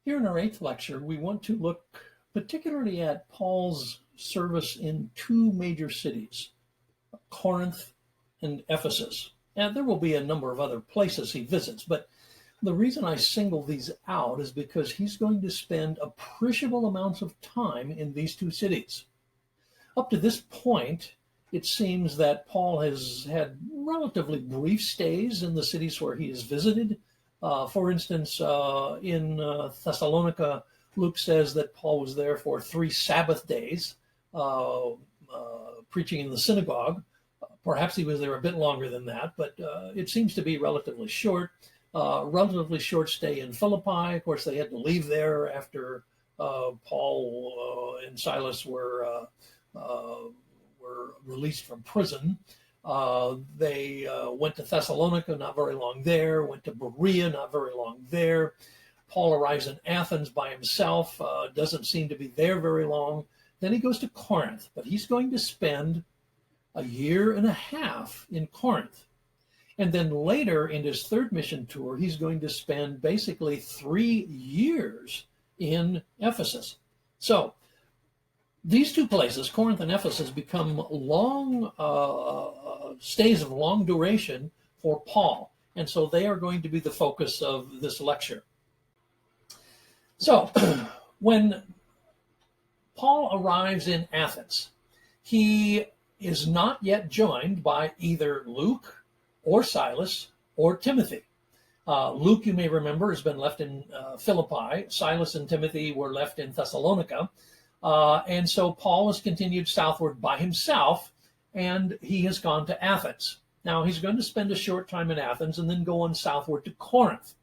Here in our eighth lecture, we want to look particularly at Paul's service in two major cities, Corinth and Ephesus. And there will be a number of other places he visits, but the reason I single these out is because he's going to spend appreciable amounts of time in these two cities. Up to this point, it seems that Paul has had relatively brief stays in the cities where he has visited. For instance, in Thessalonica, Luke says that Paul was there for 3 Sabbath days, preaching in the synagogue. Perhaps he was there a bit longer than that, but it seems to be relatively short. Relatively short stay in Philippi. Of course, they had to leave there after Paul and Silas were released from prison. They went to Thessalonica, not very long there, went to Berea, not very long there. Paul arrives in Athens by himself, doesn't seem to be there very long. Then he goes to Corinth, but he's going to spend a year and a half in Corinth. And then later in his third mission tour, he's going to spend basically 3 years in Ephesus. So these two places, Corinth and Ephesus, become long stays of long duration for Paul. And so they are going to be the focus of this lecture. So when Paul arrives in Athens, he is not yet joined by either Luke or Silas or Timothy. Luke, you may remember, has been left in Philippi. Silas and Timothy were left in Thessalonica. And so Paul has continued southward by himself, and he has gone to Athens. Now, he's going to spend a short time in Athens and then go on southward to Corinth.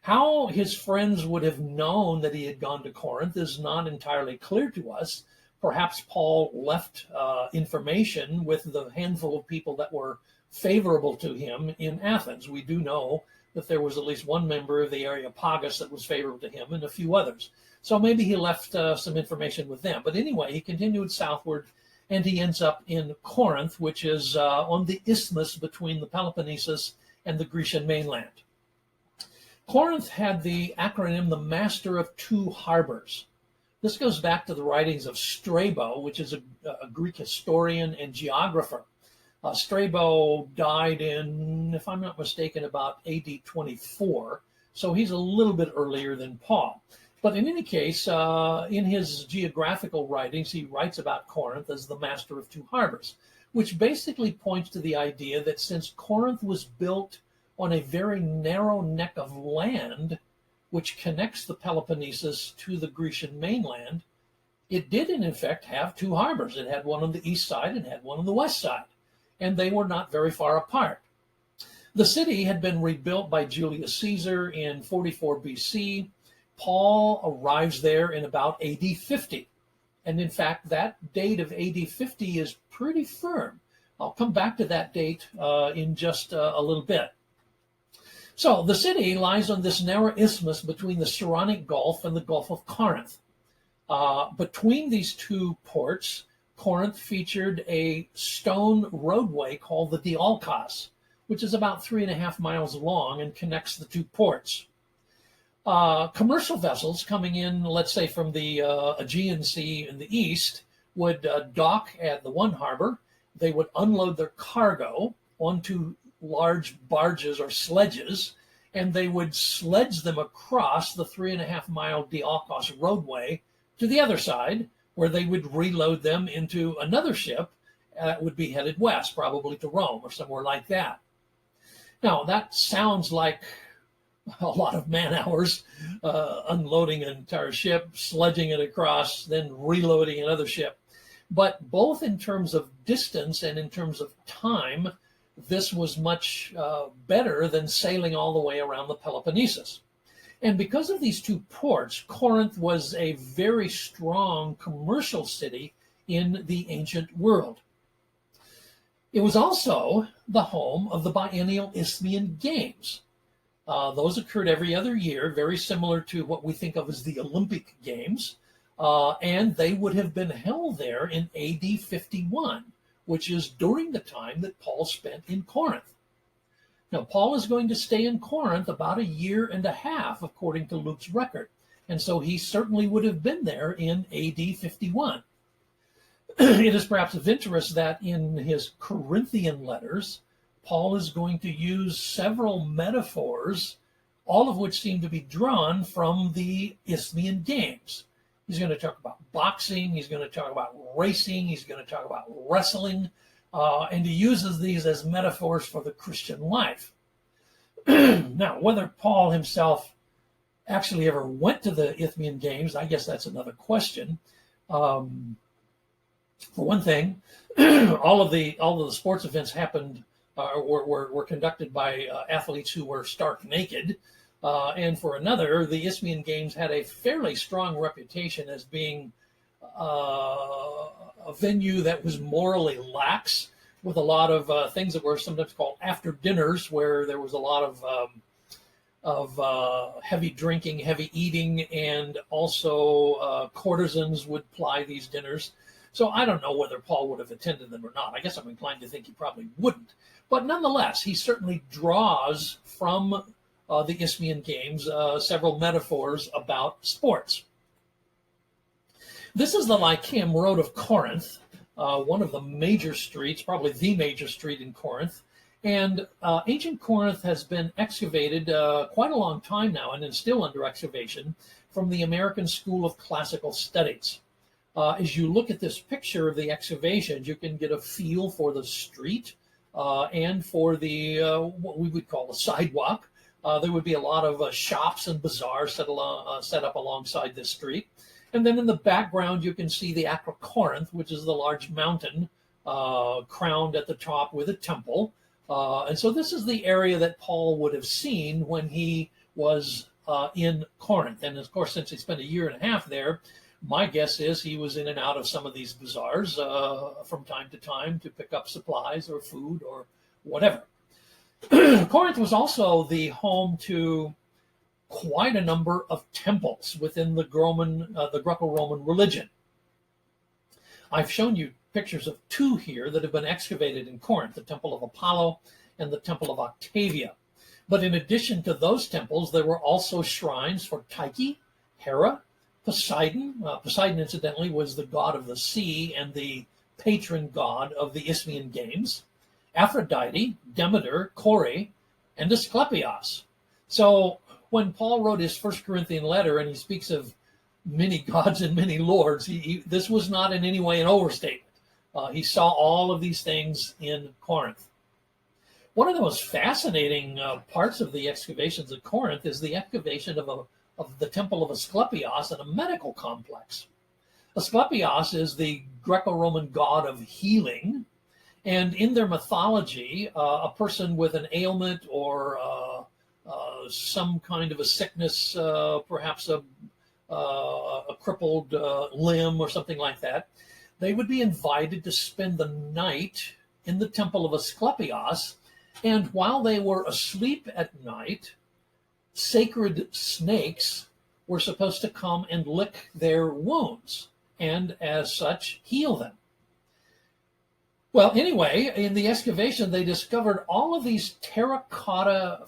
How his friends would have known that he had gone to Corinth is not entirely clear to us. Perhaps Paul left information with the handful of people that were favorable to him in Athens. We do know that there was at least one member of the Areopagus that was favorable to him and a few others. So maybe he left some information with them. But anyway, he continued southward, and he ends up in Corinth, which is on the isthmus between the Peloponnesus and the Grecian mainland. Corinth had the acronym the Master of Two Harbors. This goes back to the writings of Strabo, which is a Greek historian and geographer. Strabo died in, if I'm not mistaken, about AD 24, so he's a little bit earlier than Paul. But in any case, in his geographical writings, he writes about Corinth as the Master of Two Harbors, which basically points to the idea that since Corinth was built on a very narrow neck of land, which connects the Peloponnesus to the Grecian mainland, it did in effect have two harbors. It had one on the east side and had one on the west side, and they were not very far apart. The city had been rebuilt by Julius Caesar in 44 BC. Paul arrives there in about AD 50. And in fact, that date of AD 50 is pretty firm. I'll come back to that date in just a little bit. So the city lies on this narrow isthmus between the Saronic Gulf and the Gulf of Corinth. Between these two ports, Corinth featured a stone roadway called the Diolkos, which is about 3.5 miles long and connects the two ports. Commercial vessels coming in, let's say from the Aegean Sea in the east, would dock at the one harbor. They would unload their cargo onto large barges or sledges, and they would sledge them across the 3.5-mile Diolkos roadway to the other side, where they would reload them into another ship that would be headed west, probably to Rome or somewhere like that. Now, that sounds like a lot of man hours, unloading an entire ship, sledging it across, then reloading another ship. But both in terms of distance and in terms of time, this was much better than sailing all the way around the Peloponnesus. And because of these two ports, Corinth was a very strong commercial city in the ancient world. It was also the home of the biennial Isthmian Games. Those occurred every other year, very similar to what we think of as the Olympic Games, and they would have been held there in AD 51, which is during the time that Paul spent in Corinth. Now, Paul is going to stay in Corinth about a year and a half, according to Luke's record. And so he certainly would have been there in AD 51. It is perhaps of interest that in his Corinthian letters, Paul is going to use several metaphors, all of which seem to be drawn from the Isthmian Games. He's going to talk about boxing, he's going to talk about racing, he's going to talk about wrestling, and he uses these as metaphors for the Christian life. Now, whether Paul himself actually ever went to the Isthmian Games, I guess that's another question. For one thing, all of the sports events happened were conducted by athletes who were stark naked. And for another, the Isthmian Games had a fairly strong reputation as being a venue that was morally lax, with a lot of things that were sometimes called after dinners, where there was a lot of heavy drinking, heavy eating, and also courtesans would ply these dinners. So I don't know whether Paul would have attended them or not. I guess I'm inclined to think he probably wouldn't. But nonetheless, he certainly draws from the Isthmian Games several metaphors about sports. This is the Lyceum Road of Corinth, one of the major streets, probably the major street in Corinth. And ancient Corinth has been excavated quite a long time now, and is still under excavation, from the American School of Classical Studies. As you look at this picture of the excavations, you can get a feel for the street and for the what we would call a sidewalk. There would be a lot of shops and bazaars set up alongside this street. And then in the background, you can see the Corinth, which is the large mountain crowned at the top with a temple. And so this is the area that Paul would have seen when he was in Corinth. And of course, since he spent a year and a half there, my guess is he was in and out of some of these bazaars from time to time to pick up supplies or food or whatever. Corinth was also the home to quite a number of temples within the Greco-Roman religion. I've shown you pictures of two here that have been excavated in Corinth, the Temple of Apollo and the Temple of Octavia. But in addition to those temples, there were also shrines for Tyche, Hera, Poseidon. Poseidon, incidentally, was the god of the sea and the patron god of the Isthmian Games. Aphrodite, Demeter, Kore, and Asclepios. So when Paul wrote his First Corinthian letter and he speaks of many gods and many lords, this was not in any way an overstatement. He saw all of these things in Corinth. One of the most fascinating parts of the excavations at Corinth is the excavation of the temple of Asclepios and a medical complex. Asclepios is the Greco-Roman god of healing, and in their mythology, a person with an ailment or some kind of a sickness, perhaps a crippled limb or something like that, they would be invited to spend the night in the temple of Asclepios, and while they were asleep at night, sacred snakes were supposed to come and lick their wounds, and as such, heal them. Well, anyway, in the excavation, they discovered all of these terracotta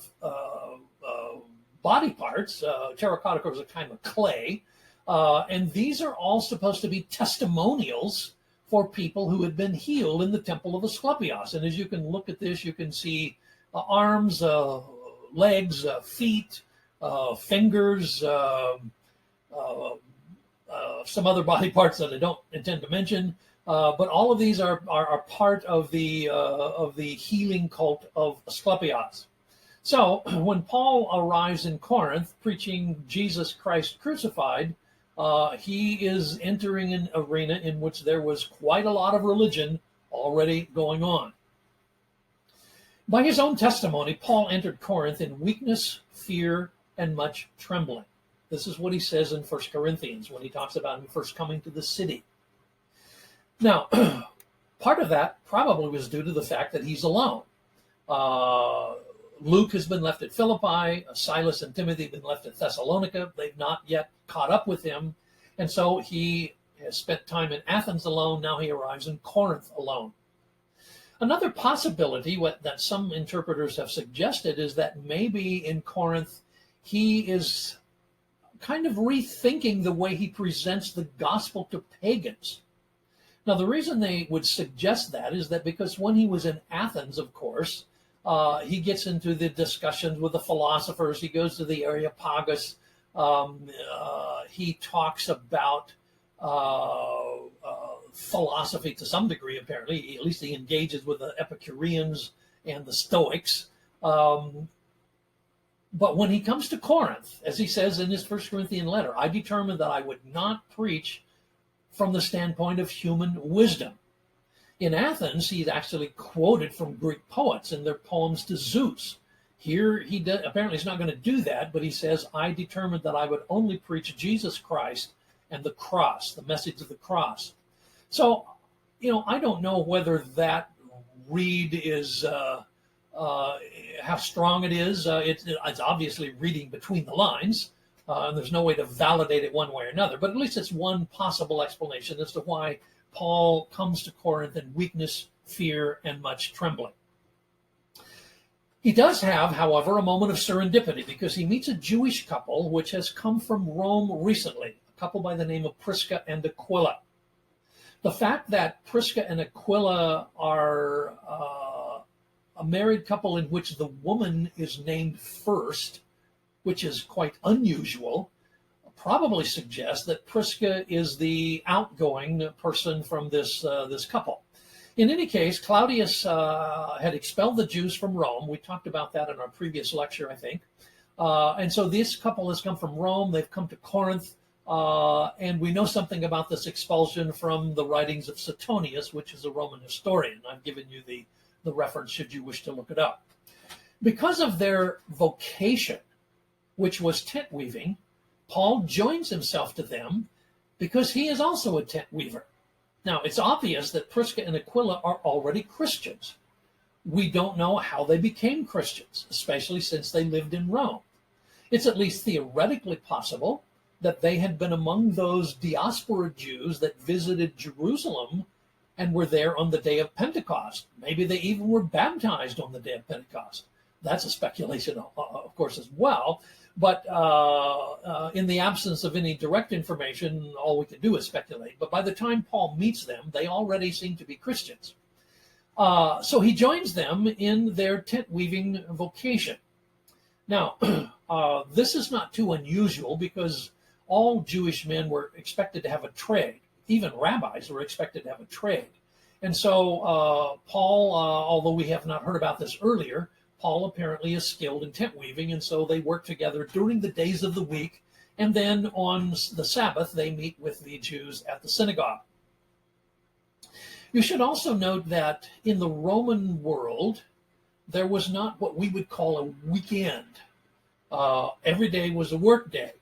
body parts. Terracotta was a kind of clay, and these are all supposed to be testimonials for people who had been healed in the temple of Asclepios. And as you can look at this, you can see arms, legs, feet, fingers, some other body parts that I don't intend to mention. But all of these are part of the healing cult of Asclepios. So when Paul arrives in Corinth preaching Jesus Christ crucified, he is entering an arena in which there was quite a lot of religion already going on. By his own testimony, Paul entered Corinth in weakness, fear, and much trembling. This is what he says in 1 Corinthians when he talks about him first coming to the city. Now, part of that probably was due to the fact that he's alone. Luke has been left at Philippi. Silas and Timothy have been left at Thessalonica. They've not yet caught up with him. And so he has spent time in Athens alone. Now he arrives in Corinth alone. Another possibility that some interpreters have suggested is that maybe in Corinth he is kind of rethinking the way he presents the gospel to pagans. Now, the reason they would suggest that is that because when he was in Athens, of course, he gets into the discussions with the philosophers. He goes to the Areopagus. He talks about philosophy to some degree, apparently. At least he engages with the Epicureans and the Stoics. But when he comes to Corinth, as he says in his 1 Corinthian letter, I determined that I would not preach from the standpoint of human wisdom. In Athens, he's actually quoted from Greek poets in their poems to Zeus. Here, apparently he's not going to do that, but he says, I determined that I would only preach Jesus Christ and the cross, the message of the cross. So, I don't know whether that read is how strong it is. It's obviously reading between the lines, and there's no way to validate it one way or another. But at least it's one possible explanation as to why Paul comes to Corinth in weakness, fear, and much trembling. He does have, however, a moment of serendipity because he meets a Jewish couple which has come from Rome recently, a couple by the name of Prisca and Aquila. The fact that Prisca and Aquila are a married couple in which the woman is named first, which is quite unusual, probably suggests that Prisca is the outgoing person from this couple. In any case, Claudius had expelled the Jews from Rome. We talked about that in our previous lecture, I think. And so this couple has come from Rome. They've come to Corinth. And we know something about this expulsion from the writings of Suetonius, which is a Roman historian. I've given you the reference should you wish to look it up. Because of their vocation, which was tent weaving, Paul joins himself to them because he is also a tent weaver. Now, it's obvious that Prisca and Aquila are already Christians. We don't know how they became Christians, especially since they lived in Rome. It's at least theoretically possible that they had been among those diaspora Jews that visited Jerusalem and were there on the day of Pentecost. Maybe they even were baptized on the day of Pentecost. That's a speculation, of course, as well. But in the absence of any direct information, all we can do is speculate. But by the time Paul meets them, they already seem to be Christians. So he joins them in their tent weaving vocation. Now, this is not too unusual because all Jewish men were expected to have a trade. Even rabbis were expected to have a trade. And so Paul, although we have not heard about this earlier, Paul apparently is skilled in tent weaving, and so they work together during the days of the week, and then on the Sabbath they meet with the Jews at the synagogue. You should also note that in the Roman world, there was not what we would call a weekend. Every day was a work day.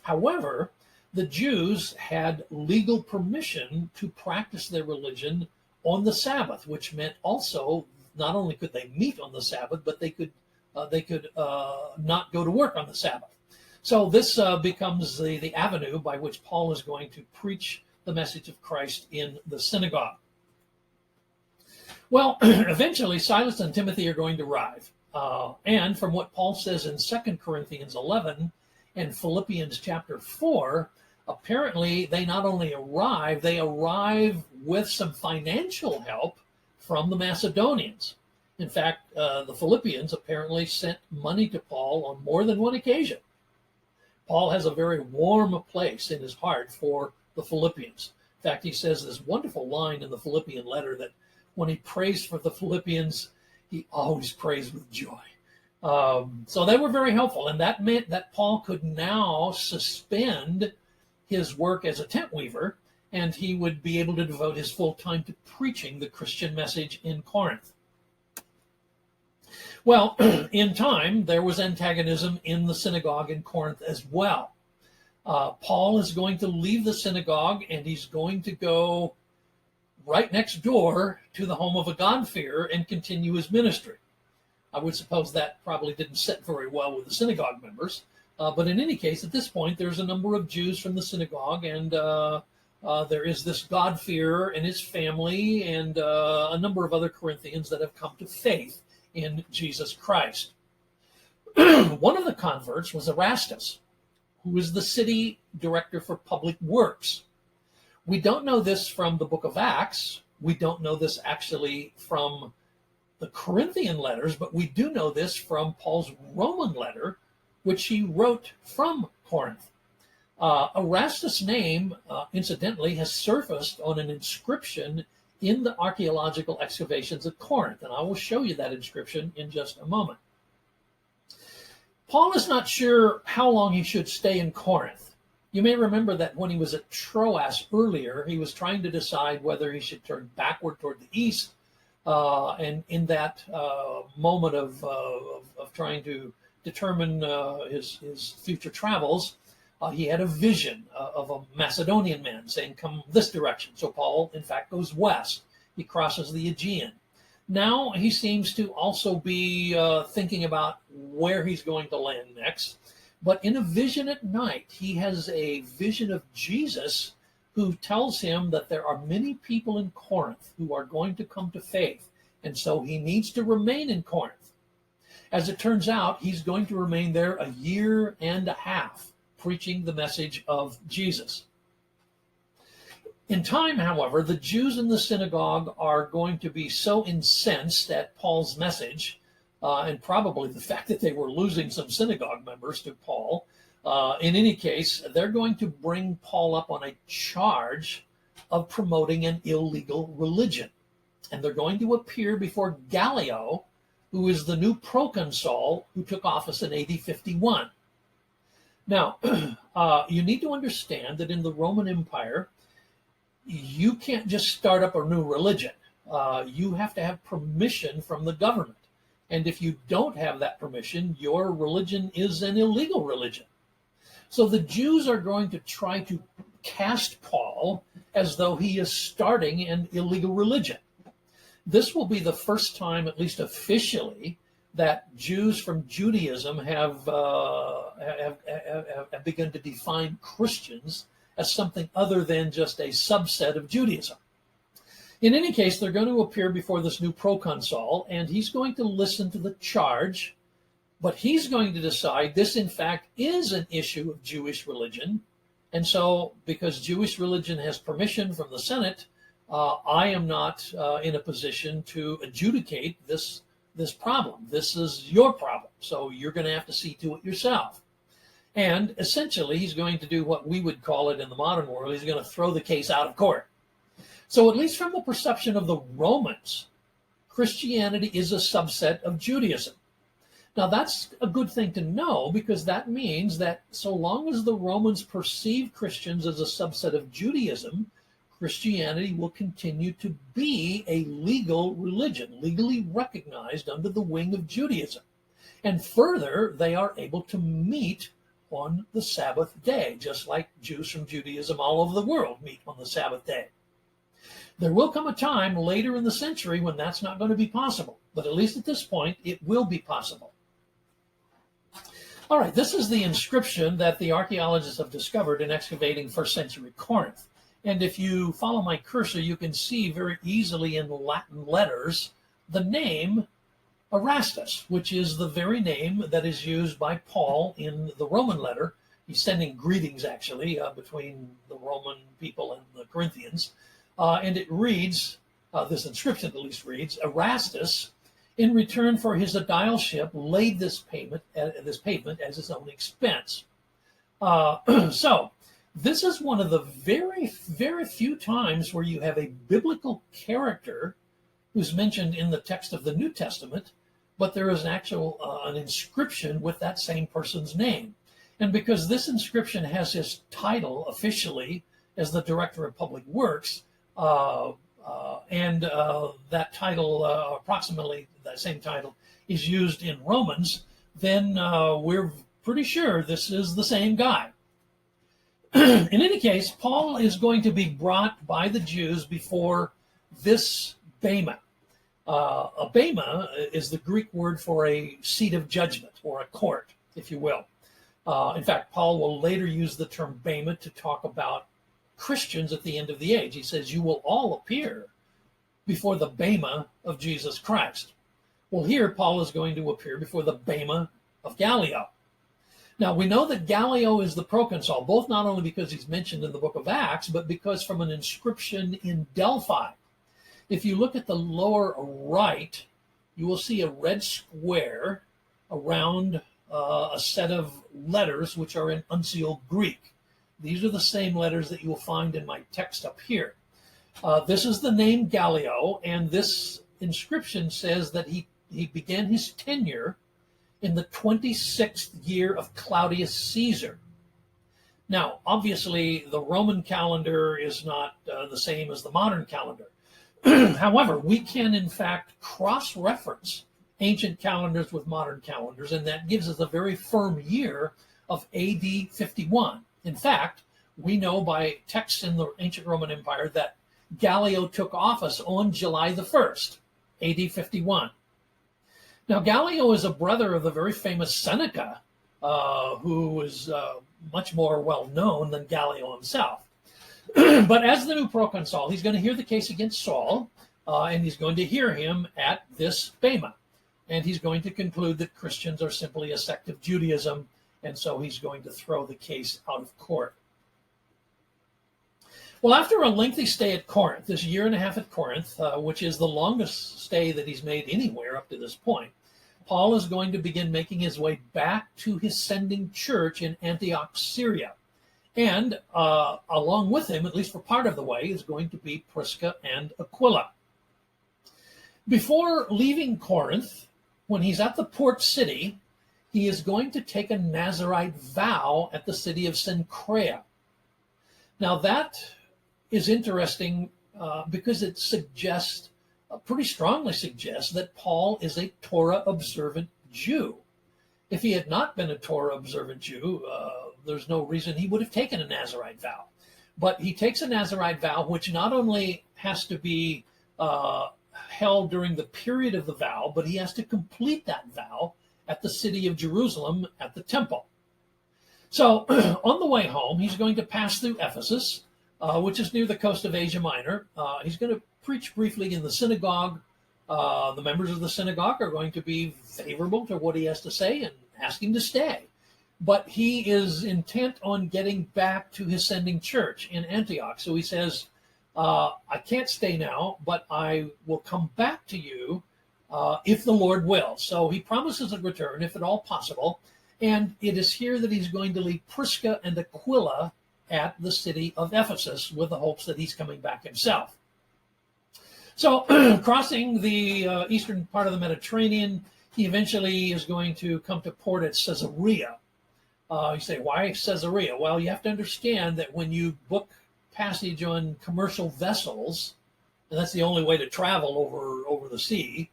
However, the Jews had legal permission to practice their religion on the Sabbath, which meant also not only could they meet on the Sabbath, but they could not go to work on the Sabbath. So this becomes the avenue by which Paul is going to preach the message of Christ in the synagogue. Well, eventually Silas and Timothy are going to arrive. And from what Paul says in 2 Corinthians 11 and Philippians chapter 4, apparently they not only arrive, they arrive with some financial help from the Macedonians. In fact, the Philippians apparently sent money to Paul on more than one occasion. Paul has a very warm place in his heart for the Philippians. In fact, he says this wonderful line in the Philippian letter that when he prays for the Philippians, he always prays with joy. So they were very helpful, and that meant that Paul could now suspend his work as a tent weaver, and he would be able to devote his full time to preaching the Christian message in Corinth. Well, in time, there was antagonism in the synagogue in Corinth as well. Paul is going to leave the synagogue, and he's going to go right next door to the home of a God-fearer and continue his ministry. I would suppose that probably didn't sit very well with the synagogue members. But in any case, at this point, there's a number of Jews from the synagogue, and there is this God-fearer and his family and a number of other Corinthians that have come to faith in Jesus Christ. One of the converts was Erastus, who is the city director for public works. We don't know this from the book of Acts. We don't know this actually from the Corinthian letters, but we do know this from Paul's Roman letter, which he wrote from Corinth. Erastus' name, incidentally, has surfaced on an inscription in the archaeological excavations at Corinth, and I will show you that inscription in just a moment. Paul is not sure how long he should stay in Corinth. You may remember that when he was at Troas earlier, he was trying to decide whether he should turn backward toward the east, and in that moment of trying to determine his future travels, he had a vision of a Macedonian man saying, come this direction. So Paul, in fact, goes west. He crosses the Aegean. Now he seems to also be thinking about where he's going to land next. But in a vision at night, he has a vision of Jesus who tells him that there are many people in Corinth who are going to come to faith. And so he needs to remain in Corinth. As it turns out, he's going to remain there a year and a half, preaching the message of Jesus. In time, however, the Jews in the synagogue are going to be so incensed at Paul's message, and probably the fact that they were losing some synagogue members to Paul. In any case, they're going to bring Paul up on a charge of promoting an illegal religion. And they're going to appear before Gallio, who is the new proconsul who took office in AD 51. Now, you need to understand that in the Roman Empire, you can't just start up a new religion. You have to have permission from the government. And if you don't have that permission, your religion is an illegal religion. So the Jews are going to try to cast Paul as though he is starting an illegal religion. This will be the first time, at least officially, that Jews from Judaism have begun to define Christians as something other than just a subset of Judaism. In any case, they're going to appear before this new proconsul, and he's going to listen to the charge, but he's going to decide this, in fact, is an issue of Jewish religion. And so, because Jewish religion has permission from the Senate, I am not in a position to adjudicate this problem. This is your problem, so you're going to have to see to it yourself. And essentially, he's going to do what we would call it in the modern world. He's going to throw the case out of court. So at least from the perception of the Romans, Christianity is a subset of Judaism. Now, that's a good thing to know, because that means that so long as the Romans perceive Christians as a subset of Judaism, Christianity will continue to be a legal religion, legally recognized under the wing of Judaism. And further, they are able to meet on the Sabbath day, just like Jews from Judaism all over the world meet on the Sabbath day. There will come a time later in the century when that's not going to be possible, but at least at this point, it will be possible. All right, this is the inscription that the archaeologists have discovered in excavating first century Corinth. And if you follow my cursor, you can see very easily in Latin letters the name Erastus, which is the very name that is used by Paul in the Roman letter. He's sending greetings, actually, between the Roman people and the Corinthians. And it reads, this inscription at least reads, Erastus, in return for his aedileship, laid this pavement as his own expense. So this is one of the very, very few times where you have a biblical character who's mentioned in the text of the New Testament, but there is an inscription with that same person's name. And because this inscription has his title officially as the Director of Public Works, and that title, approximately that same title, is used in Romans, then we're pretty sure this is the same guy. In any case, Paul is going to be brought by the Jews before this bema. A bema is the Greek word for a seat of judgment, or a court, if you will. In fact, Paul will later use the term bema to talk about Christians at the end of the age. He says, you will all appear before the bema of Jesus Christ. Well, here Paul is going to appear before the bema of Gallio. Now, we know that Gallio is the proconsul, both not only because he's mentioned in the book of Acts, but because from an inscription in Delphi. If you look at the lower right, you will see a red square around a set of letters which are in unsealed Greek. These are the same letters that you will find in my text up here. This is the name Gallio, and this inscription says that he began his tenure in the 26th year of Claudius Caesar. Now, obviously, the Roman calendar is not the same as the modern calendar. However, we can, in fact, cross-reference ancient calendars with modern calendars, and that gives us a very firm year of AD 51. In fact, we know by texts in the ancient Roman Empire that Gallio took office on July the 1st, AD 51. Now, Gallio is a brother of the very famous Seneca, who was much more well-known than Gallio himself. But as the new proconsul, he's going to hear the case against Saul, and he's going to hear him at this bema. And he's going to conclude that Christians are simply a sect of Judaism, and so he's going to throw the case out of court. Well, after a lengthy stay at Corinth, this year and a half at Corinth, which is the longest stay that he's made anywhere up to this point, Paul is going to begin making his way back to his sending church in Antioch, Syria. And along with him, at least for part of the way, is going to be Prisca and Aquila. Before leaving Corinth, when he's at the port city, he is going to take a Nazirite vow at the city of Cenchrea. Now that is interesting because it suggests, pretty strongly suggests, that Paul is a Torah-observant Jew. If he had not been a Torah-observant Jew, there's no reason he would have taken a Nazirite vow. But he takes a Nazirite vow, which not only has to be held during the period of the vow, but he has to complete that vow at the city of Jerusalem at the temple. So on the way home, he's going to pass through Ephesus, which is near the coast of Asia Minor. He's going to preach briefly in the synagogue. The members of the synagogue are going to be favorable to what he has to say and ask him to stay. But he is intent on getting back to his sending church in Antioch. So he says, I can't stay now, but I will come back to you if the Lord will. So he promises a return, if at all possible. And it is here that he's going to leave Prisca and Aquila at the city of Ephesus with the hopes that he's coming back himself. So crossing the eastern part of the Mediterranean, he eventually is going to come to port at Caesarea. You say, why Caesarea? Well, you have to understand that when you book passage on commercial vessels, and that's the only way to travel over the sea,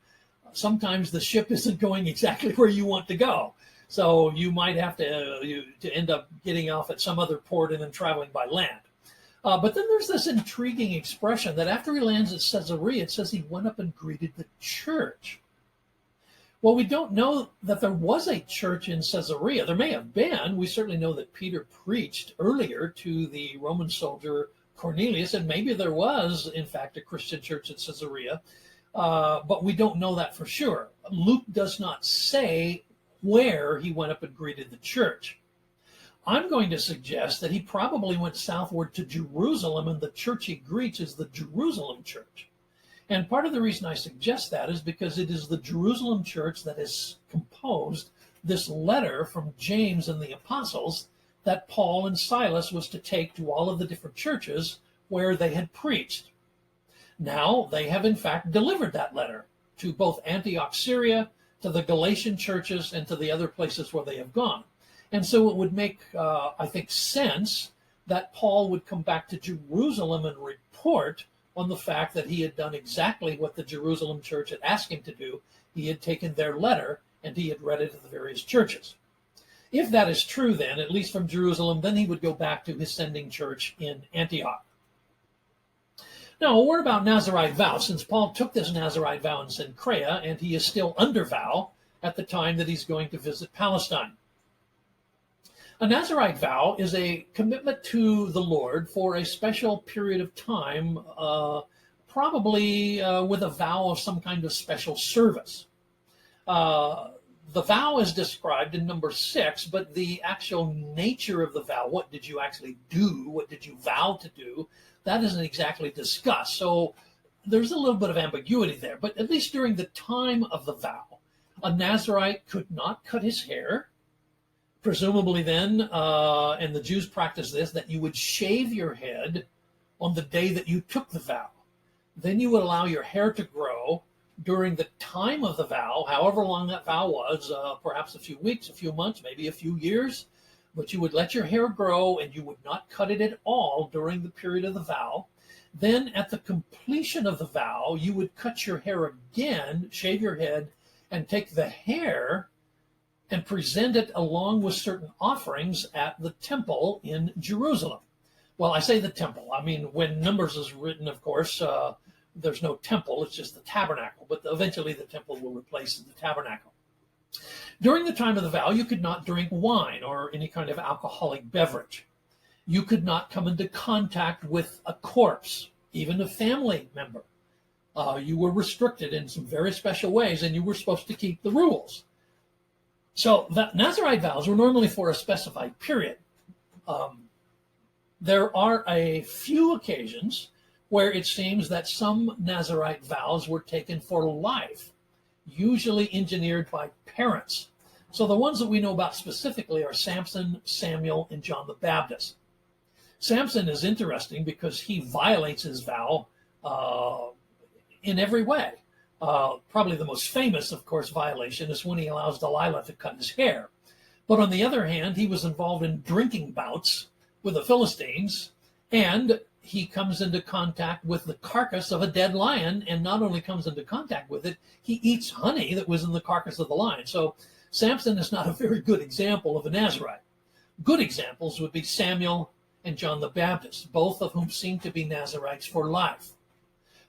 sometimes the ship isn't going exactly where you want to go. So you might have to end up getting off at some other port and then traveling by land. But then there's this intriguing expression that after he lands at Caesarea, it says he went up and greeted the church. Well, we don't know that there was a church in Caesarea. There may have been. We certainly know that Peter preached earlier to the Roman soldier Cornelius, and maybe there was, in fact, a Christian church at Caesarea, but we don't know that for sure. Luke does not say where he went up and greeted the church. I'm going to suggest that he probably went southward to Jerusalem, and the church he greets is the Jerusalem church. And part of the reason I suggest that is because it is the Jerusalem church that has composed this letter from James and the apostles that Paul and Silas was to take to all of the different churches where they had preached. Now they have in fact delivered that letter to both Antioch, Syria, to the Galatian churches, and to the other places where they have gone. And so it would make, I think, sense that Paul would come back to Jerusalem and report on the fact that he had done exactly what the Jerusalem church had asked him to do. He had taken their letter and he had read it to the various churches. If that is true, then, at least from Jerusalem, then he would go back to his sending church in Antioch. Now, a word about Nazirite vow, since Paul took this Nazirite vow in Cenchrea, and he is still under vow at the time that he's going to visit Palestine. A Nazirite vow is a commitment to the Lord for a special period of time, probably with a vow of some kind of special service. The vow is described in number 6, but the actual nature of the vow, what did you actually do, what did you vow to do, that isn't exactly discussed. So there's a little bit of ambiguity there. But at least during the time of the vow, a Nazirite could not cut his hair. Presumably then, and the Jews practiced this, that you would shave your head on the day that you took the vow. Then you would allow your hair to grow during the time of the vow, however long that vow was, perhaps a few weeks, a few months, maybe a few years, but you would let your hair grow and you would not cut it at all during the period of the vow. Then at the completion of the vow, you would cut your hair again, shave your head, and take the hair and present it along with certain offerings at the temple in Jerusalem. Well, I say the temple. I mean, when Numbers is written, of course, there's no temple. It's just the tabernacle. But eventually the temple will replace the tabernacle. During the time of the vow, you could not drink wine or any kind of alcoholic beverage. You could not come into contact with a corpse, even a family member. You were restricted in some very special ways, and you were supposed to keep the rules. So the Nazirite vows were normally for a specified period. There are a few occasions where it seems that some Nazirite vows were taken for life, usually engineered by parents. So the ones that we know about specifically are Samson, Samuel, and John the Baptist. Samson is interesting because he violates his vow in every way. Probably the most famous, of course, violation is when he allows Delilah to cut his hair. But on the other hand, he was involved in drinking bouts with the Philistines, and he comes into contact with the carcass of a dead lion, and not only comes into contact with it, he eats honey that was in the carcass of the lion. So Samson is not a very good example of a Nazirite. Good examples would be Samuel and John the Baptist, both of whom seem to be Nazirites for life.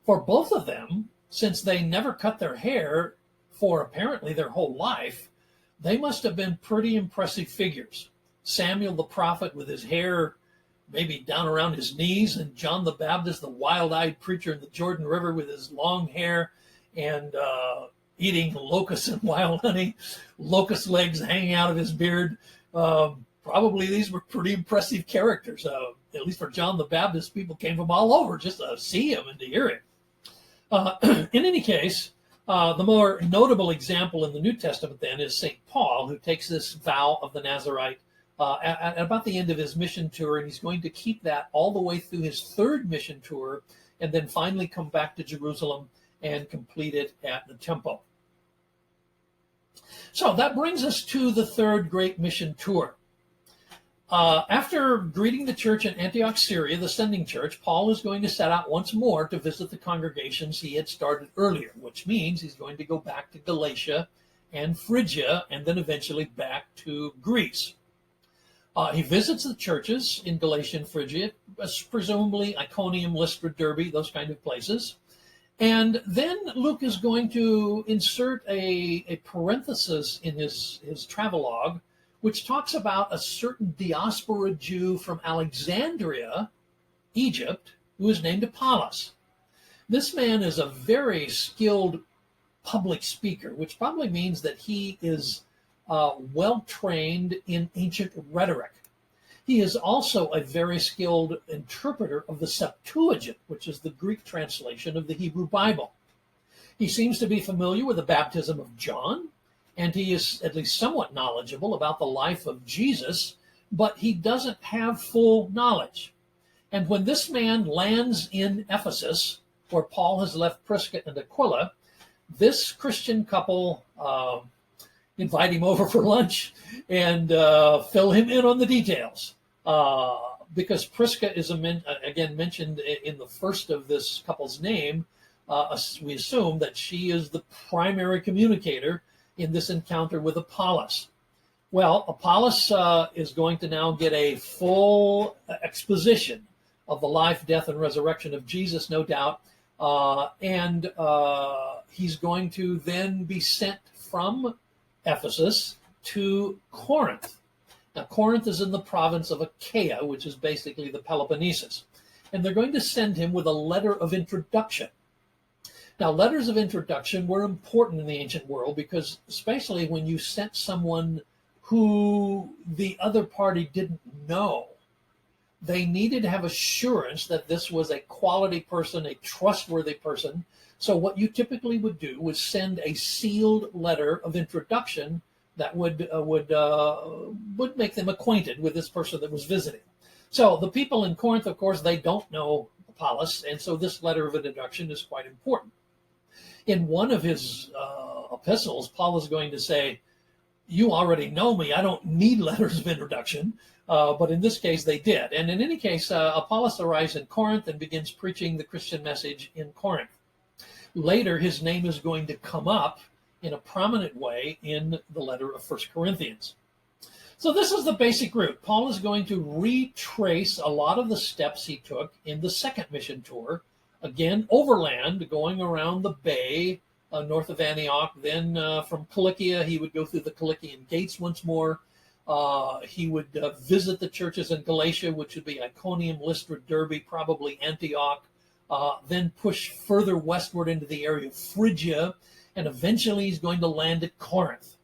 For both of them, since they never cut their hair for apparently their whole life, they must have been pretty impressive figures. Samuel the prophet with his hair maybe down around his knees, and John the Baptist, the wild-eyed preacher in the Jordan River with his long hair and eating locusts and wild honey, locust legs hanging out of his beard. Probably these were pretty impressive characters. At least for John the Baptist, people came from all over just to see him and to hear him. In any case, the more notable example in the New Testament then is St. Paul, who takes this vow of the Nazirite at about the end of his mission tour, and he's going to keep that all the way through his third mission tour, and then finally come back to Jerusalem and complete it at the temple. So that brings us to the third great mission tour. After greeting the church in Antioch, Syria, the sending church, Paul is going to set out once more to visit the congregations he had started earlier, which means he's going to go back to Galatia and Phrygia, and then eventually back to Greece. He visits the churches in Galatia and Phrygia, presumably Iconium, Lystra, Derbe, those kind of places. And then Luke is going to insert a parenthesis in his travelogue, which talks about a certain diaspora Jew from Alexandria, Egypt, who is named Apollos. This man is a very skilled public speaker, which probably means that he is well-trained in ancient rhetoric. He is also a very skilled interpreter of the Septuagint, which is the Greek translation of the Hebrew Bible. He seems to be familiar with the baptism of John, and he is at least somewhat knowledgeable about the life of Jesus, but he doesn't have full knowledge. And when this man lands in Ephesus, where Paul has left Prisca and Aquila, this Christian couple invite him over for lunch and fill him in on the details. Because Prisca is again mentioned in the first of this couple's name, we assume that she is the primary communicator in this encounter with Apollos. Well, Apollos is going to now get a full exposition of the life, death, and resurrection of Jesus, no doubt, and he's going to then be sent from Ephesus to Corinth. Now, Corinth is in the province of Achaia, which is basically the Peloponnesus, and they're going to send him with a letter of introduction. Now, letters of introduction were important in the ancient world because, especially when you sent someone who the other party didn't know, they needed to have assurance that this was a quality person, a trustworthy person. So what you typically would do was send a sealed letter of introduction that would make them acquainted with this person that was visiting. So the people in Corinth, of course, they don't know Apollos, and so this letter of introduction is quite important. In one of his epistles, Paul is going to say, you already know me. I don't need letters of introduction. But in this case, they did. And in any case, Apollos arrives in Corinth and begins preaching the Christian message in Corinth. Later, his name is going to come up in a prominent way in the letter of 1 Corinthians. So this is the basic route. Paul is going to retrace a lot of the steps he took in the second mission tour, again, overland, going around the bay north of Antioch. Then from Cilicia, he would go through the Cilician gates once more. He would visit the churches in Galatia, which would be Iconium, Lystra, Derbe, probably Antioch, then push further westward into the area of Phrygia, and eventually he's going to land at Corinth.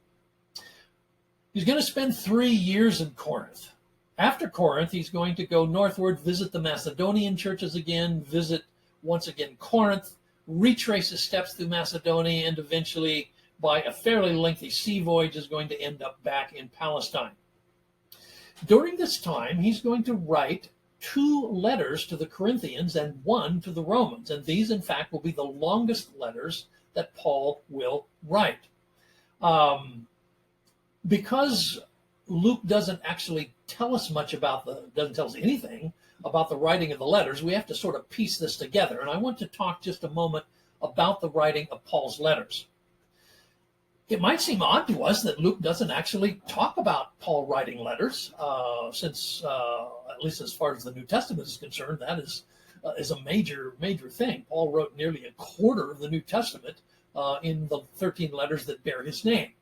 He's going to spend 3 years in Corinth. After Corinth, he's going to go northward, visit the Macedonian churches again, visit once again Corinth, retrace his steps through Macedonia, and eventually, by a fairly lengthy sea voyage, is going to end up back in Palestine. During this time, he's going to write 2 letters to the Corinthians and 1 to the Romans. And these, in fact, will be the longest letters that Paul will write. Because Luke doesn't actually tell us much doesn't tell us anything about the writing of the letters, we have to sort of piece this together. And I want to talk just a moment about the writing of Paul's letters. It might seem odd to us that Luke doesn't actually talk about Paul writing letters, since, at least as far as the New Testament is concerned, that is a major thing. Paul wrote nearly a quarter of the New Testament in the 13 letters that bear his name.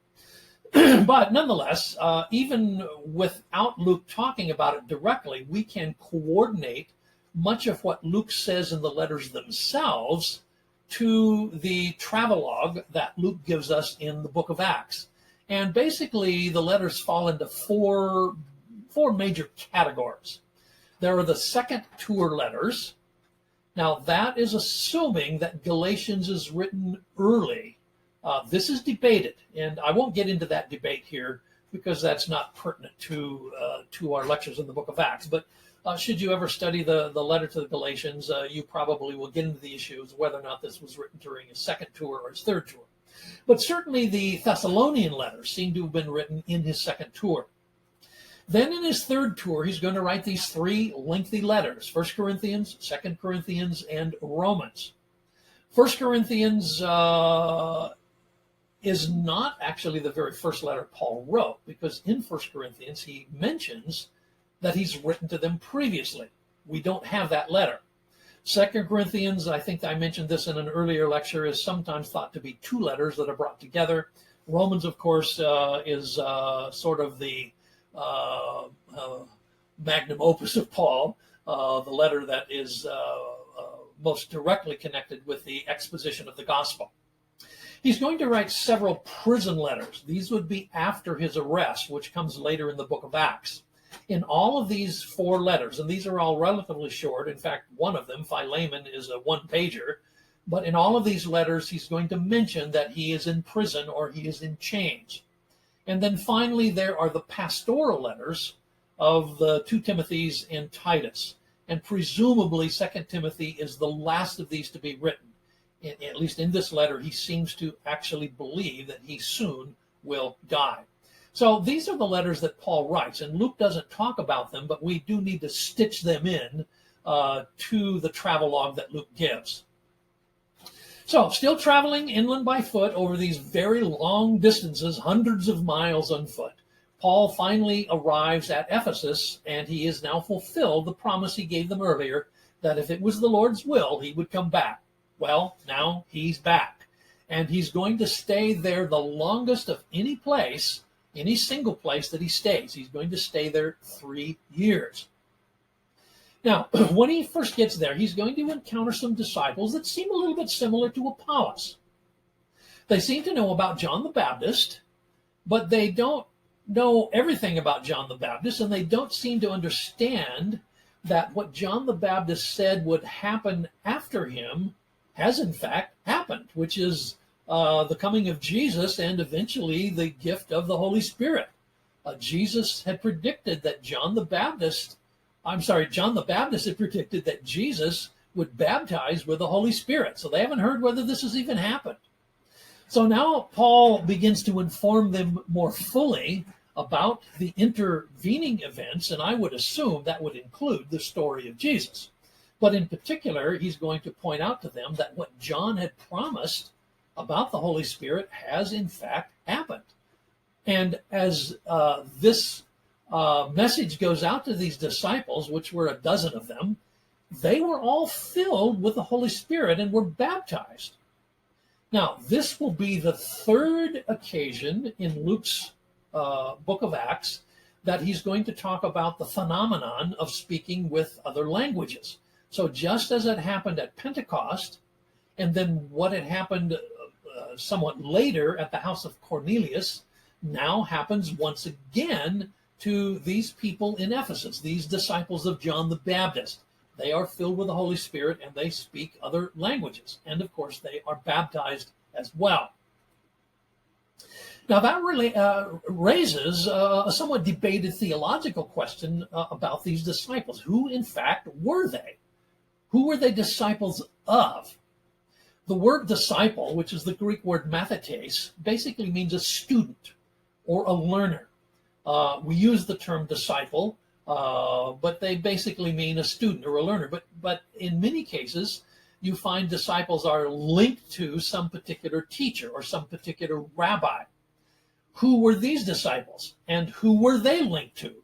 But nonetheless, even without Luke talking about it directly, we can coordinate much of what Luke says in the letters themselves to the travelogue that Luke gives us in the book of Acts. And basically, the letters fall into four major categories. There are the second tour letters. Now, that is assuming that Galatians is written early. This is debated, and I won't get into that debate here because that's not pertinent to our lectures in the book of Acts. But should you ever study the letter to the Galatians, you probably will get into the issues whether or not this was written during his second tour or his third tour. But certainly the Thessalonian letters seem to have been written in his second tour. Then in his third tour, he's going to write these 3 lengthy letters: 1 Corinthians, 2 Corinthians, and Romans. 1 Corinthians is not actually the very first letter Paul wrote, because in 1 Corinthians he mentions that he's written to them previously. We don't have that letter. 2 Corinthians, I think I mentioned this in an earlier lecture, is sometimes thought to be 2 letters that are brought together. Romans, of course, is sort of the magnum opus of Paul, the letter that is most directly connected with the exposition of the gospel. He's going to write several prison letters. These would be after his arrest, which comes later in the book of Acts. In all of these 4 letters, and these are all relatively short, in fact, one of them, Philemon, is a 1-pager, but in all of these letters, he's going to mention that he is in prison or he is in chains. And then finally, there are the pastoral letters of the 2 Timothys and Titus. And presumably, 2 Timothy is the last of these to be written. At least in this letter, he seems to actually believe that he soon will die. So these are the letters that Paul writes, and Luke doesn't talk about them, but we do need to stitch them in to the travelogue that Luke gives. So still traveling inland by foot over these very long distances, hundreds of miles on foot, Paul finally arrives at Ephesus, and he has now fulfilled the promise he gave them earlier that if it was the Lord's will, he would come back. Well, now he's back, and he's going to stay there the longest of any single place that he stays. He's going to stay there 3 years. Now, when he first gets there, he's going to encounter some disciples that seem a little bit similar to Apollos. They seem to know about John the Baptist, but they don't know everything about John the Baptist, and they don't seem to understand that what John the Baptist said would happen after him has in fact happened, which is the coming of Jesus and eventually the gift of the Holy Spirit. Jesus had predicted that John the Baptist had predicted that Jesus would baptize with the Holy Spirit. So they haven't heard whether this has even happened. So now Paul begins to inform them more fully about the intervening events, and I would assume that would include the story of Jesus. But in particular, he's going to point out to them that what John had promised about the Holy Spirit has in fact happened. And as this message goes out to these disciples, which were a dozen of them, they were all filled with the Holy Spirit and were baptized. Now, this will be the third occasion in Luke's book of Acts that he's going to talk about the phenomenon of speaking with other languages. So just as it happened at Pentecost, and then what had happened somewhat later at the house of Cornelius, now happens once again to these people in Ephesus, these disciples of John the Baptist. They are filled with the Holy Spirit and they speak other languages. And of course, they are baptized as well. Now, that really raises a somewhat debated theological question about these disciples. Who, in fact, were they? Who were they disciples of? The word disciple, which is the Greek word mathetes, basically means a student or a learner. We use the term disciple, but they basically mean a student or a learner. But in many cases, you find disciples are linked to some particular teacher or some particular rabbi. Who were these disciples and who were they linked to?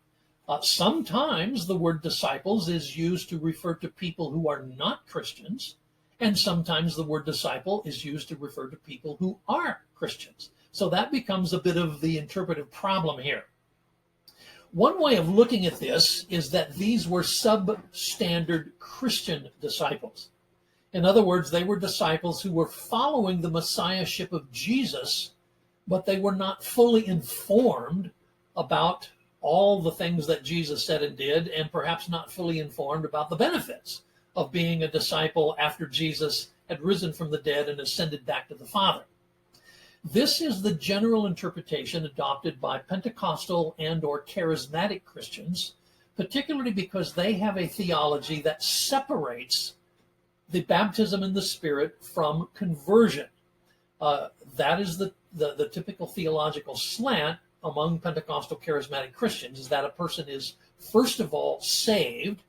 Sometimes the word disciples is used to refer to people who are not Christians, and sometimes the word disciple is used to refer to people who are Christians. So that becomes a bit of the interpretive problem here. One way of looking at this is that these were substandard Christian disciples. In other words, they were disciples who were following the messiahship of Jesus, but they were not fully informed about all the things that Jesus said and did, and perhaps not fully informed about the benefits of being a disciple after Jesus had risen from the dead and ascended back to the Father. This is the general interpretation adopted by Pentecostal and or charismatic Christians, particularly because they have a theology that separates the baptism in the Spirit from conversion. That is the typical theological slant among Pentecostal charismatic Christians, is that a person is first of all saved,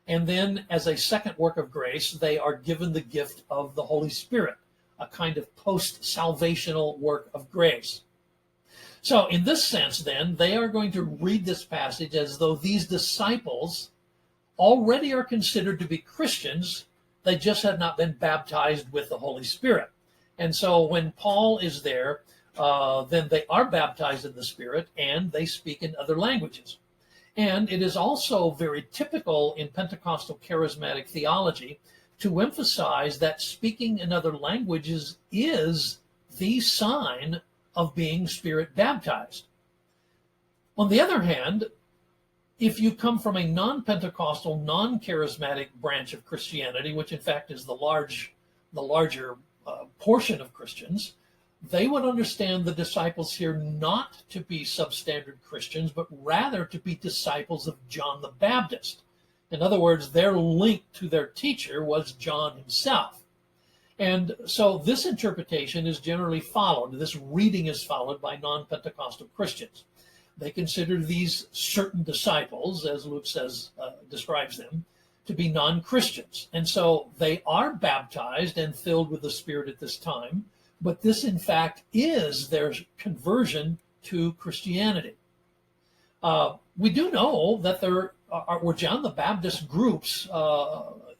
and then as a second work of grace, they are given the gift of the Holy Spirit, a kind of post-salvational work of grace. So in this sense, then, they are going to read this passage as though these disciples already are considered to be Christians. They just have not been baptized with the Holy Spirit. And so when Paul is there, then they are baptized in the Spirit and they speak in other languages. And it is also very typical in Pentecostal charismatic theology to emphasize that speaking in other languages is the sign of being Spirit baptized. On the other hand, if you come from a non-Pentecostal, non-charismatic branch of Christianity, which in fact is the larger portion of Christians, they would understand the disciples here not to be substandard Christians, but rather to be disciples of John the Baptist. In other words, their link to their teacher was John himself. And so this interpretation is generally followed, this reading is followed by non-Pentecostal Christians. They consider these certain disciples, as Luke describes them, to be non-Christians. And so they are baptized and filled with the Spirit at this time, but this in fact is their conversion to Christianity. We do know that there were John the Baptist groups,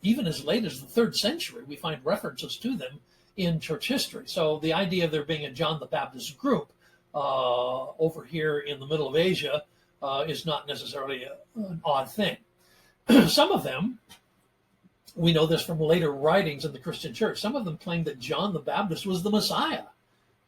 even as late as the 3rd century. We find references to them in church history. So the idea of there being a John the Baptist group over here in the middle of Asia is not necessarily an odd thing. Some of them, we know this from later writings in the Christian church, some of them claimed that John the Baptist was the Messiah,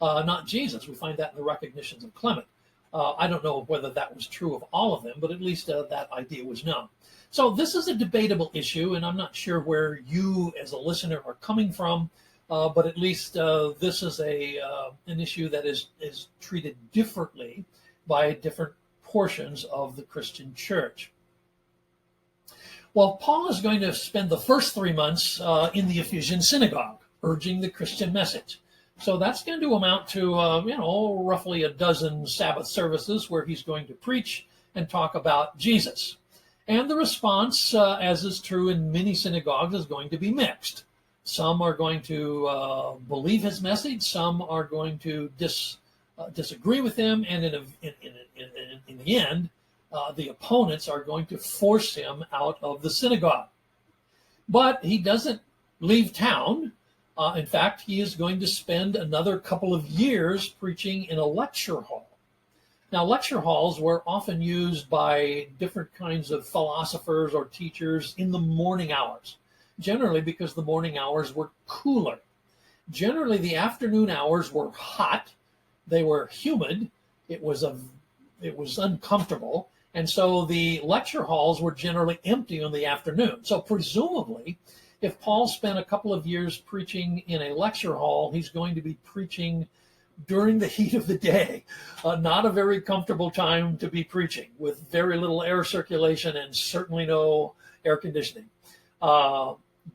not Jesus. We find that in the recognitions of Clement. I don't know whether that was true of all of them, but at least that idea was known. So this is a debatable issue, and I'm not sure where you as a listener are coming from, but at least this is an issue that is treated differently by different portions of the Christian church. Well, Paul is going to spend the first 3 months in the Ephesian synagogue, urging the Christian message. So that's going to amount to, roughly a dozen Sabbath services where he's going to preach and talk about Jesus. And the response, as is true in many synagogues, is going to be mixed. Some are going to believe his message. Some are going to disagree with him. And in the end, the opponents are going to force him out of the synagogue. But he doesn't leave town. In fact, he is going to spend another couple of years preaching in a lecture hall. Now, lecture halls were often used by different kinds of philosophers or teachers in the morning hours, generally because the morning hours were cooler. Generally, the afternoon hours were hot. They were humid. It was uncomfortable. And so the lecture halls were generally empty in the afternoon. So presumably, if Paul spent a couple of years preaching in a lecture hall, he's going to be preaching during the heat of the day. Not a very comfortable time to be preaching, with very little air circulation and certainly no air conditioning.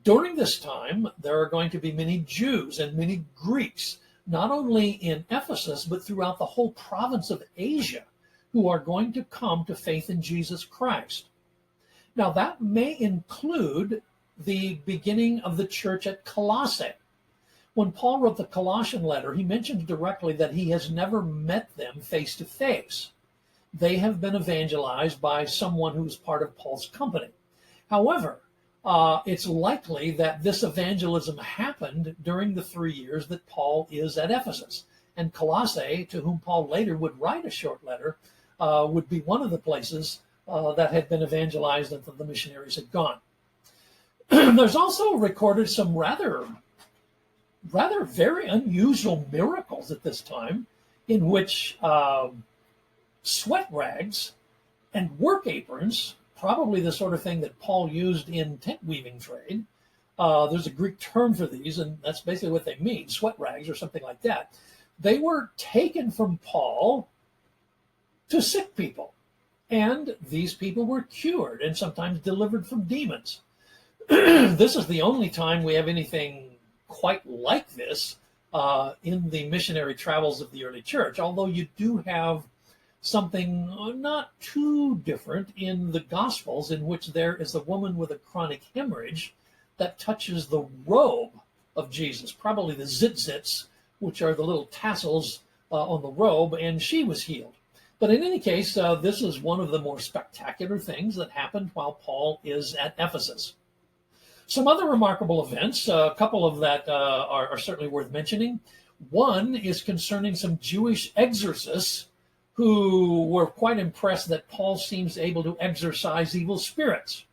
During this time, there are going to be many Jews and many Greeks, not only in Ephesus, but throughout the whole province of Asia, who are going to come to faith in Jesus Christ. Now, that may include the beginning of the church at Colossae. When Paul wrote the Colossian letter, he mentions directly that he has never met them face to face. They have been evangelized by someone who's part of Paul's company. However, it's likely that this evangelism happened during the 3 years that Paul is at Ephesus. And Colossae, to whom Paul later would write a short letter, would be one of the places that had been evangelized and the missionaries had gone. There's also recorded some rather very unusual miracles at this time, in which sweat rags and work aprons, probably the sort of thing that Paul used in tent weaving trade. There's a Greek term for these, and that's basically what they mean, sweat rags or something like that. They were taken from Paul to sick people, and these people were cured and sometimes delivered from demons. This is the only time we have anything quite like this in the missionary travels of the early church, although you do have something not too different in the Gospels, in which there is a woman with a chronic hemorrhage that touches the robe of Jesus, probably the zitzits, which are the little tassels on the robe, and she was healed. But in any case, this is one of the more spectacular things that happened while Paul is at Ephesus. Some other remarkable events, a couple of that are certainly worth mentioning. One is concerning some Jewish exorcists who were quite impressed that Paul seems able to exorcise evil spirits.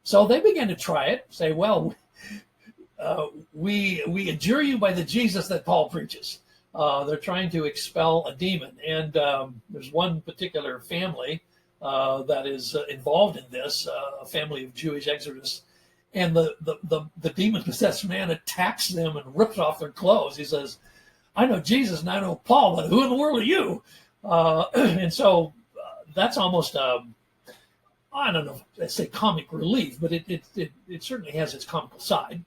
So they began to try it, say, well, we adjure you by the Jesus that Paul preaches. They're trying to expel a demon. And there's one particular family that is involved in this, a family of Jewish exorcists. And the demon-possessed man attacks them and rips off their clothes. He says, I know Jesus and I know Paul, but who in the world are you? And so that's almost, I don't know, let's say comic relief, but it certainly has its comical side.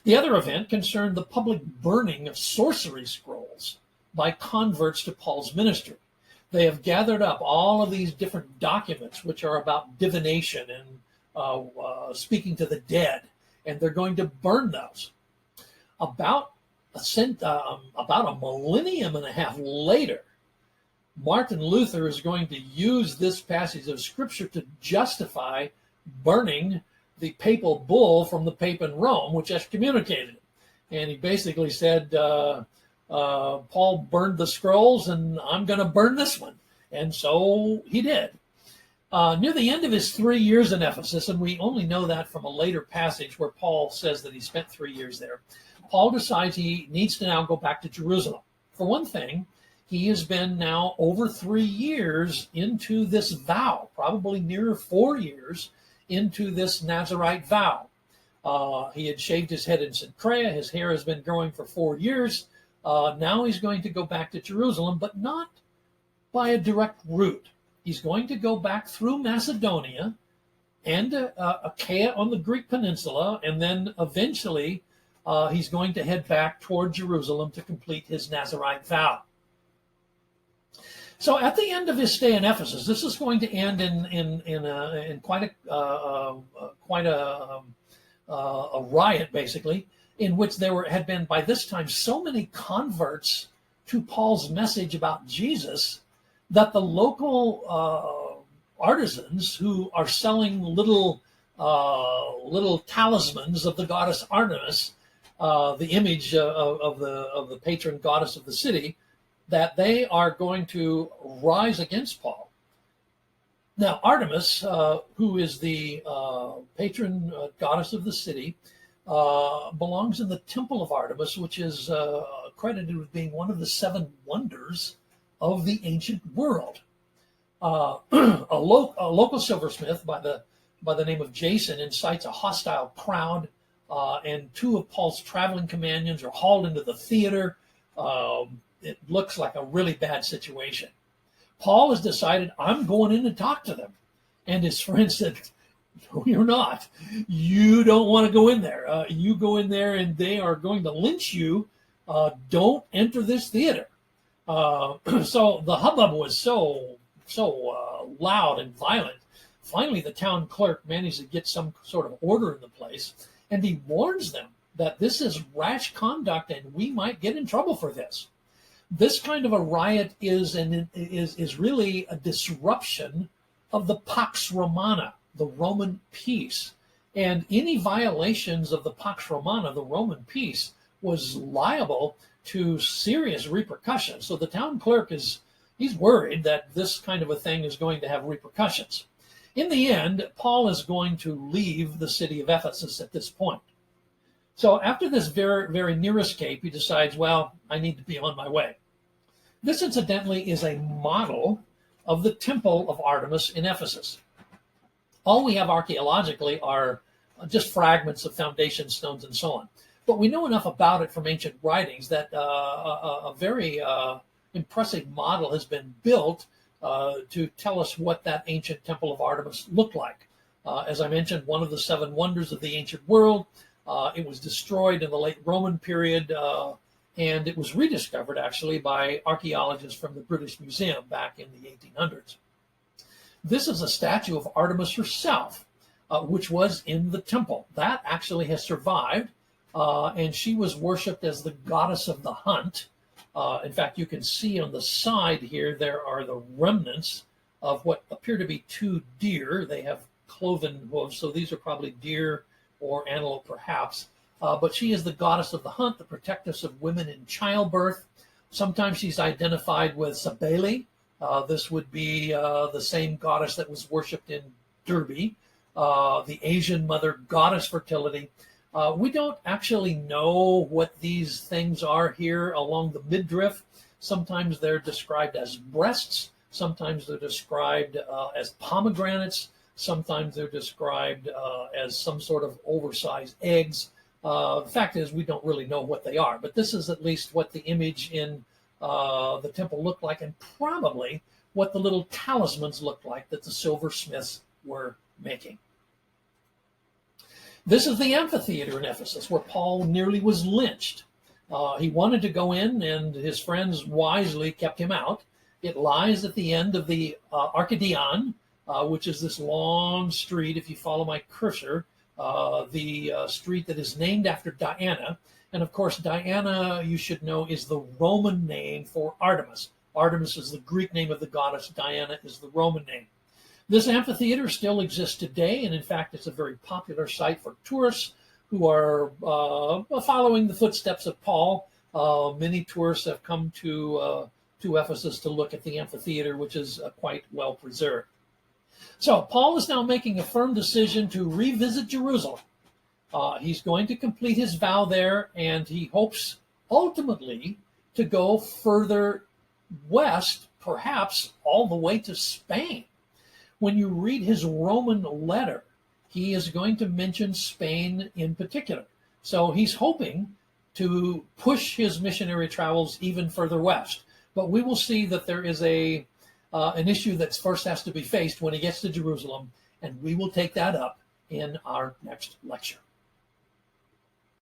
The other event concerned the public burning of sorcery scrolls by converts to Paul's ministry. They have gathered up all of these different documents which are about divination and speaking to the dead, and they're going to burn those. About a millennium and a half later, Martin Luther is going to use this passage of Scripture to justify burning the papal bull from the Pope in Rome, which excommunicated him. And he basically said, Paul burned the scrolls, and I'm going to burn this one. And so he did. Near the end of his 3 years in Ephesus, and we only know that from a later passage where Paul says that he spent 3 years there, Paul decides he needs to now go back to Jerusalem. For one thing, he has been now over 3 years into this vow, probably near 4 years into this Nazirite vow. He had shaved his head in Cenchrea. His hair has been growing for 4 years. Now he's going to go back to Jerusalem, but not by a direct route. He's going to go back through Macedonia and Achaia on the Greek peninsula, and then eventually he's going to head back toward Jerusalem to complete his Nazirite vow. So at the end of his stay in Ephesus, this is going to end in quite a riot, basically, in which there had been by this time so many converts to Paul's message about Jesus that the local artisans who are selling little talismans of the goddess Artemis, the image of the patron goddess of the city, that they are going to rise against Paul. Now, Artemis, who is the patron goddess of the city, belongs in the Temple of Artemis, which is credited with being one of the 7 wonders of the ancient world. A local silversmith by the name of Jason incites a hostile crowd, and 2 of Paul's traveling companions are hauled into the theater. It looks like a really bad situation. Paul has decided, I'm going in to talk to them. And his friend said, no, you're not. You don't want to go in there. You go in there and they are going to lynch you. Don't enter this theater. So the hubbub was so loud and violent. Finally, the town clerk managed to get some sort of order in the place, and he warns them that this is rash conduct and we might get in trouble for this. This kind of a riot is really a disruption of the Pax Romana, the Roman peace. And any violations of the Pax Romana, the Roman peace, was liable to serious repercussions. So the town clerk he's worried that this kind of a thing is going to have repercussions. In the end, Paul is going to leave the city of Ephesus at this point. So after this very, very near escape, he decides, well, I need to be on my way. This, incidentally, is a model of the Temple of Artemis in Ephesus. All we have archaeologically are just fragments of foundation stones and so on. But we know enough about it from ancient writings that a very impressive model has been built to tell us what that ancient Temple of Artemis looked like. As I mentioned, one of the 7 wonders of the ancient world. It was destroyed in the late Roman period, and it was rediscovered, actually, by archaeologists from the British Museum back in the 1800s. This is a statue of Artemis herself, which was in the temple. That actually has survived, and she was worshipped as the goddess of the hunt. In fact, you can see on the side here, there are the remnants of what appear to be 2 deer. They have cloven hooves, so these are probably deer or antelope perhaps. But she is the goddess of the hunt, the protectress of women in childbirth. Sometimes she's identified with Cybele. This would be the same goddess that was worshipped in Derby, the Asian mother goddess fertility. We don't actually know what these things are here along the midriff. Sometimes they're described as breasts. Sometimes they're described as pomegranates. Sometimes they're described as some sort of oversized eggs. The fact is, we don't really know what they are, but this is at least what the image in the temple looked like, and probably what the little talismans looked like that the silversmiths were making. This is the amphitheater in Ephesus, where Paul nearly was lynched. He wanted to go in, and his friends wisely kept him out. It lies at the end of the Arcadion, which is this long street, if you follow my cursor, the street that is named after Diana. And of course, Diana, you should know, is the Roman name for Artemis. Artemis is the Greek name of the goddess. Diana is the Roman name. This amphitheater still exists today, and in fact, it's a very popular site for tourists who are following the footsteps of Paul. Many tourists have come to Ephesus to look at the amphitheater, which is quite well preserved. So Paul is now making a firm decision to revisit Jerusalem. He's going to complete his vow there, and he hopes ultimately to go further west, perhaps all the way to Spain. When you read his Roman letter, he is going to mention Spain in particular. So he's hoping to push his missionary travels even further west. But we will see that there is an issue that first has to be faced when he gets to Jerusalem, and we will take that up in our next lecture.